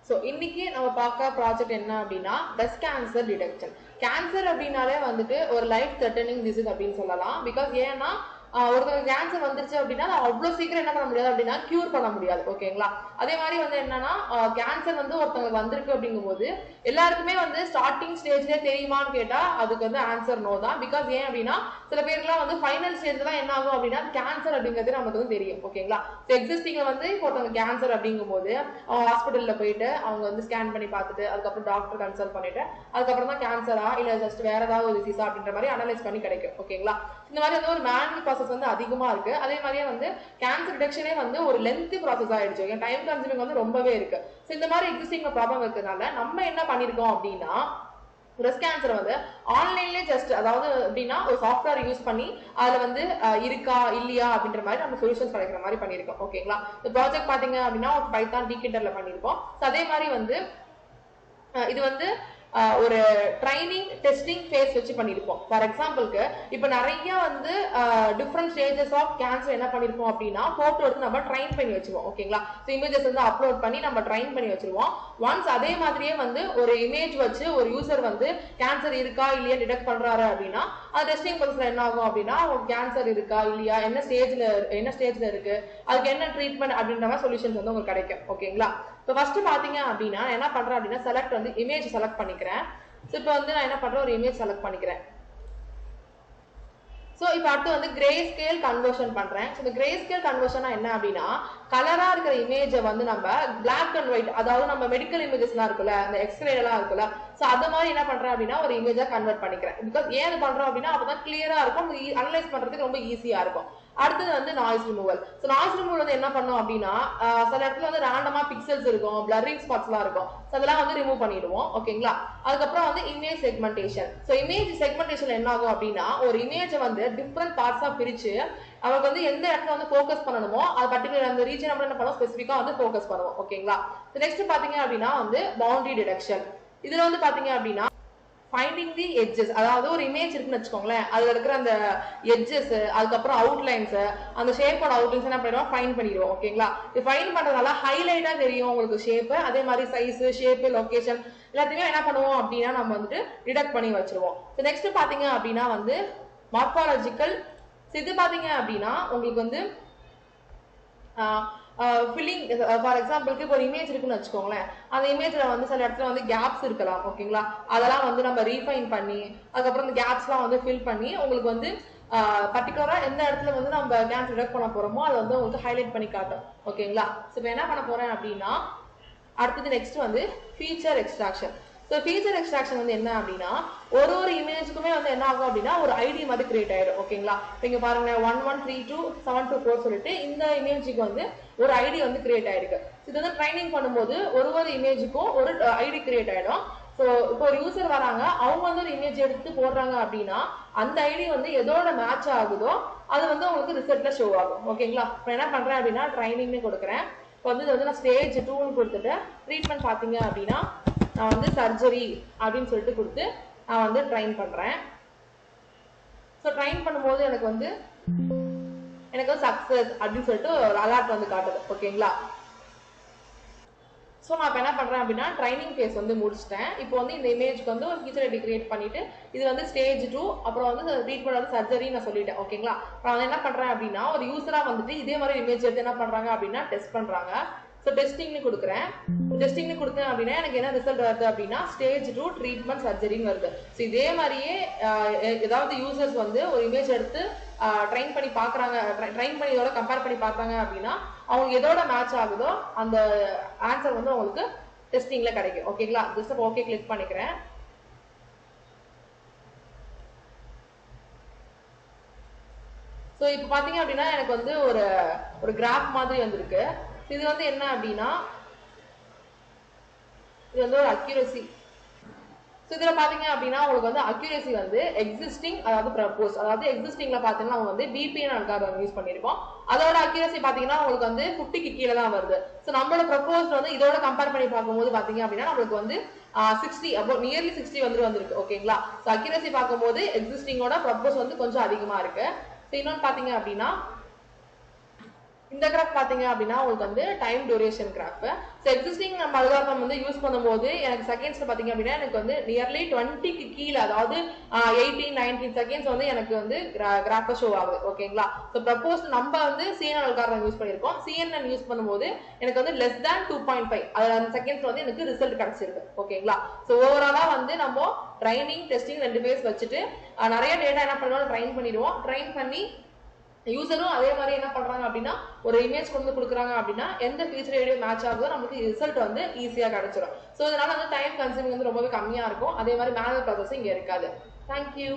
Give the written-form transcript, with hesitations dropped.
So இன்னைக்கு நம்ம பார்க்க ப்ராஜெக்ட் என்ன அப்படின்னா பிரஸ்ட் கேன்சர் டிடெக்ஷன். கேன்சர் அப்படின்னாலே வந்துட்டு ஒரு லைஃப் த்ரெட்டனிங் டிசீஸ் அப்படின்னு சொல்லலாம். பிகாஸ் ஏன்னா ஒருத்தருக்கு கேன்சர் வந்துருச்சு அப்படின்னா அவ்வளவு சீக்கிரம் என்ன பண்ண முடியாது அப்படின்னா கியூர் பண்ண முடியாது. ஓகேங்களா? அதே மாதிரி வந்து என்னன்னா கேன்சர் வந்து ஒருத்தவங்களுக்கு வந்திருக்கு அப்படிங்கும்போது எல்லாருக்குமே வந்து ஸ்டார்டிங் ஸ்டேஜ்லேயே தெரியுமான்னு கேட்டா அதுக்கு வந்து ஆன்சர் நோ தான். பிகாஸ் ஏன் அப்படின்னா சில பேருக்குலாம் வந்து ஃபைனல் ஸ்டேஜ் தான் என்ன ஆகும் அப்படின்னா கேன்சர் அப்படிங்கிறது நமக்கு வந்து தெரியும். ஓகேங்களா? ஸோ எக்ஸிஸ்டிங்ல வந்து இப்போ ஒருத்தவங்க கேன்சர் அப்படிங்கும் போது அவங்க ஹாஸ்பிட்டல்ல போயிட்டு அவங்க வந்து ஸ்கேன் பண்ணி பார்த்துட்டு அதுக்கப்புறம் டாக்டர் கன்சல்ட் பண்ணிட்டு அதுக்கப்புறம் தான் கேன்சரா இல்ல ஜஸ்ட் வேற ஏதாவது ஒரு டிசீஸா அப்படின்ற மாதிரி அனலைஸ் பண்ணி கிடைக்கும். ஓகேங்களா? இந்த மாதிரி வந்து ஒரு மேனுவல் ப்ராசஸ் வந்து அதிகமா இருக்கு. அதே மாதிரியே வந்து கேன்சர் டிடெக்ஷனே வந்து ஒரு லென்த்தி ப்ராசஸ் ஆயிடுச்சு. டைம் கன்சூமிங் வந்து ரொம்பவே இருக்கு. ஸோ இந்த மாதிரி எக்ஸிஸ்டிங் ப்ராப்ளம் இருக்கிறதுனால நம்ம என்ன பண்ணிருக்கோம் அப்படின்னா பிரஸ்ட் கேன்சர் வந்து ஆன்லைன்லேயே ஜஸ்ட் அதாவது அப்படின்னா ஒரு சாஃப்ட்வேர் யூஸ் பண்ணி அதுல வந்து இருக்கா இல்லையா அப்படின்ற மாதிரி நம்ம சொல்யூஷன்ஸ் கிடைக்கிற மாதிரி பண்ணிருக்கோம். ஓகேங்களா? இந்த ப்ராஜெக்ட் பாத்தீங்க அப்படின்னா பைத்தான் டிகிட்டர்ல பண்ணிருக்கோம். அதே மாதிரி வந்து இது வந்து ஒரு ட்ரைனிங் டெஸ்டிங் ஃபேஸ் வச்சு பண்ணிருப்போம். ஃபார் எக்ஸாம்பிளுக்கு இப்ப நிறைய வந்து டிஃப்ரெண்ட் ஸ்டேஜஸ் ஆஃப் கேன்சர் என்ன பண்ணிருப்போம் அப்படின்னா போட்டோ எடுத்து நம்ம ட்ரைன் பண்ணி வச்சிருவோம். ஓகேங்களா? ஸோ இமேஜஸ் வந்து அப்லோட் பண்ணி நம்ம ட்ரைன் பண்ணி வச்சிருவோம். ஒன்ஸ் அதே மாதிரியே வந்து ஒரு இமேஜ் வச்சு ஒரு யூசர் வந்து கேன்சர் இருக்கா இல்லையா டிடெக்ட் பண்றாரு அப்படின்னா அது டெஸ்டிங் ப்ராசஸ்ல என்ன ஆகும் அப்படின்னா கேன்சர் இருக்கா இல்லையா என்ன ஸ்டேஜ்ல இருக்கு அதுக்கு என்ன ட்ரீட்மெண்ட் அப்படின்ற மாதிரி சொல்யூஷன்ஸ் வந்து உங்களுக்கு கிடைக்கும். ஓகேங்களா? இப்போ ஃபர்ஸ்ட் பாத்தீங்க அப்படின்னா என்ன பண்றேன் அப்படின்னா செலக்ட் வந்து இமேஜ் செலக்ட் பண்ணிக்கிறேன். ஸோ இப்போ வந்து நான் என்ன பண்றேன் ஒரு இமேஜ் செலக்ட் பண்ணிக்கிறேன். ஸோ இப்போ அடுத்து வந்து கிரே ஸ்கேல் கன்வர்ஷன் பண்றேன். ஸோ இந்த கிரே ஸ்கேல் கன்வர்ஷனா என்ன அப்படின்னா கலரா இருக்கிற இமேஜை வந்து நம்ம பிளாக் அண்ட் ஒயிட் அதாவது நம்ம மெடிக்கல் இமேஜஸ்லாம் இருக்குல்ல இந்த எக்ஸ்ரே எல்லாம் இருக்குல்ல ஸோ அது மாதிரி என்ன பண்றேன் அப்படின்னா ஒரு இமேஜா கன்வெர்ட் பண்ணிக்கிறேன். பிகாஸ் ஏன் பண்றோம் அப்படின்னா அப்பதான் கிளியரா இருக்கும் அனலைஸ் பண்றதுக்கு ரொம்ப ஈஸியா இருக்கும். அடுத்தது வந்து noise removal. So noise removal வந்து என்ன பண்ணும் அப்படின்னா சில இடத்துல வந்து ரேண்டமா பிக்சல்ஸ் இருக்கும் பிளரிங் ஸ்பாட்ஸ்லாம் இருக்கும். ஸோ அதெல்லாம் வந்து ரிமூவ் பண்ணிடுவோம். ஓகேங்களா? அதுக்கப்புறம் வந்து image segmentation. So image segmentation என்ன ஆகும் அப்படின்னா ஒரு இமேஜை வந்து டிஃப்ரெண்ட் பார்ட்ஸா பிரிச்சு அவங்களுக்கு வந்து எந்த இடத்துல வந்து ஃபோக்கஸ் பண்ணணுமோ அது பர்டிகுலர் அந்த ரீஜன் நம்ம என்ன பண்ணுவோம் ஸ்பெசிஃபிக்கா வந்து ஃபோக்கஸ் பண்ணுவோம். ஓகேங்களா? நெக்ஸ்ட் பாத்தீங்க அப்படின்னா வந்து பவுண்டரி டிடெக்ஷன். இதுல வந்து பாத்தீங்க அப்படின்னா ஃபைண்டிங் தி எட்ஜஸ் அதாவது ஒரு இமேஜ் இருக்குன்னு வச்சுக்கோங்களேன் அதுல இருக்கிற அந்த எட்ஜஸ் அதுக்கப்புறம் அவுட்லைன்ஸ் அந்த ஷேப்போட அவுட்லைன்ஸ் என்ன பண்ணிடுவோம் ஃபைண்ட் பண்ணிடுவோம். ஓகேங்களா? இது ஃபைண்ட் பண்றதுனால ஹைலைட்டா தெரியும் உங்களுக்கு ஷேப் அதே மாதிரி சைஸ் ஷேப் லொகேஷன் எல்லாத்தையுமே என்ன பண்ணுவோம் அப்படின்னா நம்ம வந்துட்டு டிடெக்ட் பண்ணி வச்சிருவோம். நெக்ஸ்ட் பாத்தீங்க அப்படின்னா வந்து மார்பாலஜிக்கல். இது பாத்தீங்க அப்படின்னா உங்களுக்கு வந்து ஃபில்லிங் ஃபார் எக்ஸாம்பிளுக்கு இப்போ ஒரு இமேஜ் இருக்குன்னு வச்சுக்கோங்களேன் அந்த இமேஜ்ல வந்து சில இடத்துல வந்து கேப்ஸ் இருக்கலாம். ஓகேங்களா? அதெல்லாம் வந்து நம்ம ரீஃபைன் பண்ணி அதுக்கப்புறம் இந்த கேப்ஸ்லாம் வந்து ஃபில் பண்ணி உங்களுக்கு வந்து பர்டிகுலரா எந்த இடத்துல வந்து நம்ம கேன்சர் டிடெக்ட் பண்ண போறோமோ அதை வந்து உங்களுக்கு ஹைலைட் பண்ணி காட்டும். ஓகேங்களா? ஸோ இப்போ என்ன பண்ண போறேன் அப்படின்னா அடுத்தது நெக்ஸ்ட் வந்து feature extraction. So feature extraction வந்து என்ன அப்படின்னா ஒரு இமேஜுக்குமே வந்து என்ன ஆகும் அப்படின்னா ஒரு ஐடி மாதிரி கிரியேட் ஆயிடும். ஓகேங்களா? இங்க பாருங்க 1132724 சொல்லிட்டு இந்த இமேஜுக்கு வந்து ஒரு ஐடி வந்து கிரியேட் ஆயிருக்கு. இது வந்து ட்ரைனிங் பண்ணும்போது ஒரு இமேஜுக்கும் ஒரு ஐடி கிரியேட் ஆயிடும். ஸோ இப்போ ஒரு யூசர் வராங்க அவங்க வந்து ஒரு இமேஜ் எடுத்து போடுறாங்க அப்படின்னா அந்த ஐடி வந்து எதோட மேட்ச் ஆகுதோ அது வந்து உங்களுக்கு ரிசல்ட்ல ஷோ ஆகும். ஓகேங்களா? இப்போ என்ன பண்றேன் அப்படின்னா ட்ரைனிங்னு கொடுக்குறேன். இப்போ வந்து இது வந்து நான் ஸ்டேஜ் 2ன்னு கொடுத்துட்டு ட்ரீட்மெண்ட் பாத்தீங்க அப்படின்னா நான் வந்து சர்ஜரி அப்படின்னு சொல்லிட்டு கொடுத்து நான் வந்து ட்ரைன் பண்றேன். ஸோ ட்ரைன் பண்ணும்போது எனக்கு வந்து சக்சஸ் அப்படின்னு சொல்லிட்டு ஒரு அலர்ட் வந்து காட்டுது. ஓகேங்களா? ஸோ நான் இப்போ என்ன பண்றேன் அப்படின்னா ட்ரைனிங் ஃபேஸ் வந்து முடிச்சிட்டேன். இப்போ வந்து இந்த இமேஜ்க்கு வந்து ஒரு ஃபீச்சர் ஐடி கிரியேட் பண்ணிட்டு இது வந்து ஸ்டேஜ் 2 அப்புறம் வந்து ட்ரீட்மெண்ட் வந்து சர்ஜரி நான் சொல்லிட்டேன். ஓகேங்களா? நான் வந்து என்ன பண்றேன் அப்படின்னா ஒரு யூசரா வந்துட்டு இதே மாதிரி இமேஜ் எடுத்து என்ன பண்றாங்க அப்படின்னா டெஸ்ட் பண்றாங்க. ஸோ டெஸ்டிங்னு கொடுக்குறேன். டெஸ்டிங்னு கொடுத்தேன் அப்படின்னா எனக்கு என்ன ரிசல்ட் வருது அப்படின்னா ஸ்டேஜ் 2 ட்ரீட்மெண்ட் சர்ஜரின்னு வருது. ஸோ இதே மாதிரியே ஏதாவது யூசர்ஸ் வந்து ஒரு இமேஜ் எடுத்து ட்ரைன் பண்ணி பாக்குறாங்க ட்ரைன் பண்ணி இதோட கம்பேர் பண்ணி பார்த்தாங்க அப்படின்னா அவங்களுக்கு எதோட மேட்ச் ஆகுதோ அந்த ஆன்சர் வந்து உங்களுக்கு டெஸ்டிங்ல கிடைக்கும். ஓகேங்களா? ஜஸ்ட் ஓகே கிளிக் பண்ணிக்கிறேன். ஸோ இப்போ பாத்தீங்க அப்படின்னா எனக்கு வந்து ஒரு கிராஃப் மாதிரி வந்திருக்கு. இது வந்து என்ன அப்படின்னா இது வந்து ஒரு அக்யூரசி. ஸோ இதுல பாத்தீங்க அப்படின்னா உங்களுக்கு வந்து அக்யூரசி வந்து எக்ஸிஸ்டிங் அதாவது ப்ரப்போஸ் அதாவது எக்ஸிஸ்டிங்ல பாத்தீங்கன்னா அவங்க வந்து பிபிஎன் அல்காரிதம் யூஸ் பண்ணிருப்போம். அதோட அக்யூரசி பாத்தீங்கன்னா உங்களுக்கு வந்து 50க்கு கீழே தான் வருது. ஸோ நம்மளோட ப்ரப்போஸ் வந்து இதோட கம்பேர் பண்ணி பார்க்கும்போது பாத்தீங்க அப்படின்னா நம்மளுக்கு வந்து 60 அப்போ நியர்லி 60 வந்திருக்கு. ஓகேங்களா? ஸோ அக்யூரசி பார்க்கும்போது எக்ஸிஸ்டிங்கோட ப்ரப்போஸ் வந்து கொஞ்சம் அதிகமா இருக்கு. ஸோ இன்னொன்னு பாத்தீங்க அப்படின்னா இந்த கிராஃப் பாத்தீங்க அப்படின்னா உங்களுக்கு வந்து time duration graph. So existing நம்ம அல்காரிதம் வந்து யூஸ் பண்ணும்போது எனக்கு செகண்ட்ஸ்ல பாத்தீங்க அப்படின்னா எனக்கு வந்து நியர்லி 20க்கு கீழே, அதாவது 18-19 செகண்ட்ஸ் வந்து எனக்கு வந்து கிராஃப் ஷோ ஆகுது. ஓகேங்களா? ஸோ ப்ரப்போஸ் நம்ம வந்து CNN அல்காரிதம் யூஸ் பண்ணியிருக்கோம். CNN யூஸ் பண்ணும்போது எனக்கு வந்து லெஸ் தேன் 2.5 செகண்ட்ஸ் வந்து எனக்கு ரிசல்ட் கிடைச்சிருக்கு. ஓகேங்களா? ஸோ ஓவராலா வந்து நம்ம ட்ரைனிங் டெஸ்டிங் 2 ஃபேஸ் வச்சுட்டு நிறைய டேட்டா என்ன பண்ணுவோம், ட்ரைன் பண்ணிடுவோம். ட்ரைன் பண்ணி யூசரும் அதே மாதிரி என்ன பண்றாங்க அப்படின்னா ஒரு இமேஜ் கொண்டு கொடுக்குறாங்க அப்படின்னா எந்த ஃபீச்சர் ஐடியோ மேட்ச் ஆகுதோ நமக்கு ரிசல்ட் வந்து ஈஸியா கிடைச்சிடும். ஸோ இதனால வந்து டைம் கன்சூமிங் வந்து ரொம்பவே கம்மியா இருக்கும். அதே மாதிரி மேனுவல் ப்ராசஸ் இங்க இருக்காது. தேங்க்யூ.